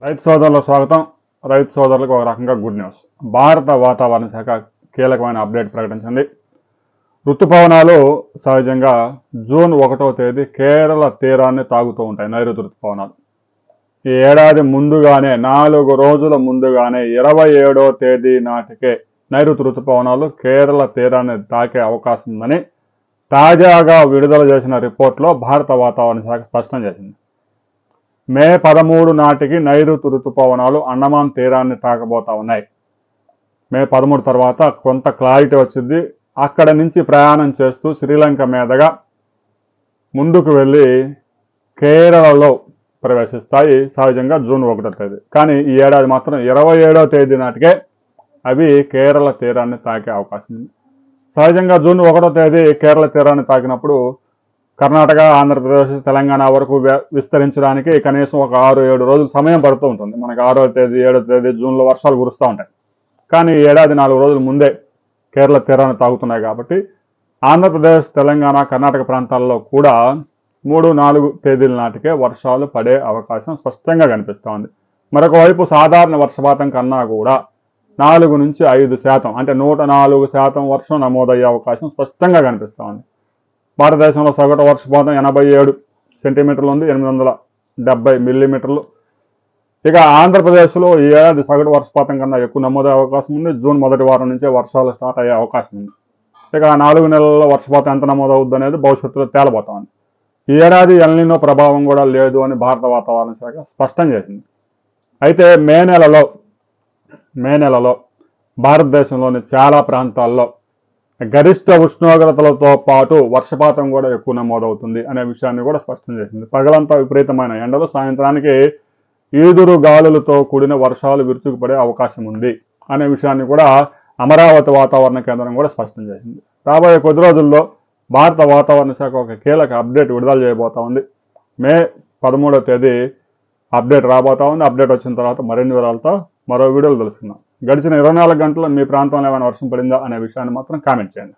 రైతు సోదరులకు స్వాగతం. రైతు సోదరులకు ఒక రకంగా గుడ్ న్యూస్. భారత వాతావరణ శాఖ కీలకమైన అప్డేట్ ప్రకటించింది. ఋతుపవనాలు సహజంగా జూన్ 1వ తేదీ కేరళ తీరాన్ని తాగుతూ ఉంటాయి. నైరుతి ఋతుపవనాలు ఈ ఏడాది ముందుగానే 4 రోజుల ముందుగానే 27వ తేదీ నాటికే నైరుతి ఋతుపవనాలు కేరళ తీరాన్ని తాకే అవకాశం ఉందని తాజాగా విడుదల చేసిన రిపోర్ట్లో భారత వాతావరణ శాఖ స్పష్టం చేసింది. మే 13 నాటికి నైరుతి ఋతుపవనాలు అండమాన్ తీరాన్ని తాకబోతా ఉన్నాయి. మే 13 తర్వాత కొంత క్లారిటీ వచ్చింది. అక్కడ నుంచి ప్రయాణం చేస్తూ శ్రీలంక మీదుగా ముందుకు వెళ్ళి కేరళలో ప్రవేశిస్తాయి సహజంగా జూన్ 1వ తేదీ. కానీ ఈ ఏడాది మాత్రం 27వ తేదీ నాటికే అవి కేరళ తీరాన్ని తాకే అవకాశం ఉంది. సహజంగా జూన్ 1వ తేదీ కేరళ తీరాన్ని తాకినప్పుడు కర్ణాటక, ఆంధ్రప్రదేశ్, తెలంగాణ వరకు విస్తరించడానికి కనీసం ఒక 6-7 రోజులు సమయం పడుతూ ఉంటుంది. మనకి 6వ తేదీ 7వ తేదీ జూన్లో వర్షాలు కురుస్తూ ఉంటాయి. కానీ ఈ ఏడాది 4 రోజుల ముందే కేరళ తీరాన్ని తాగుతున్నాయి కాబట్టి ఆంధ్రప్రదేశ్, తెలంగాణ, కర్ణాటక ప్రాంతాల్లో కూడా 3-4 తేదీల నాటికే వర్షాలు పడే అవకాశం స్పష్టంగా కనిపిస్తూ ఉంది. మరొక వైపు సాధారణ వర్షపాతం కన్నా కూడా 4 నుంచి 5% అంటే 104% వర్షం నమోదయ్యే అవకాశం స్పష్టంగా కనిపిస్తూ ఉంది. భారతదేశంలో సగటు వర్షపాతం 87 సెంటీమీటర్లు ఉంది, 870 మిల్లీమీటర్లు. ఇక ఆంధ్రప్రదేశ్లో ఈ ఏడాది సగటు వర్షపాతం కన్నా ఎక్కువ నమోదయ్యే అవకాశం ఉంది. జూన్ మొదటి వారం నుంచే వర్షాలు స్టార్ట్ అయ్యే అవకాశం ఉంది. ఇక 4 నెలల్లో వర్షపాతం ఎంత నమోదవుద్ది అనేది భవిష్యత్తులో తేలబోతా ఉంది. ఈ ఏడాది ఎల్నినో ప్రభావం కూడా లేదు అని భారత వాతావరణ శాఖ స్పష్టం చేసింది. అయితే మే నెలలో భారతదేశంలోని చాలా ప్రాంతాల్లో గరిష్ట ఉష్ణోగ్రతలతో పాటు వర్షపాతం కూడా ఎక్కువ నమోదవుతుంది అనే విషయాన్ని కూడా స్పష్టం చేసింది. పగలంతా విపరీతమైన ఎండలు, సాయంత్రానికి ఈదురు గాలులతో కూడిన వర్షాలు విరుచుకుపడే అవకాశం ఉంది అనే విషయాన్ని కూడా అమరావతి వాతావరణ కేంద్రం కూడా స్పష్టం చేసింది. రాబోయే కొద్ది రోజుల్లో భారత వాతావరణ శాఖ ఒక కీలక అప్డేట్ విడుదల చేయబోతా ఉంది. మే 13వ తేదీ అప్డేట్ రాబోతా ఉంది. అప్డేట్ వచ్చిన తర్వాత మరిన్ని వివరాలతో మరో వీడియోలు తెలుసుకుందాం. గడిచిన 24 గంటల్లో మీ ప్రాంతంలో ఏమైనా వర్షం పడిందా అనే విషయాన్ని మాత్రం కామెంట్ చేయండి.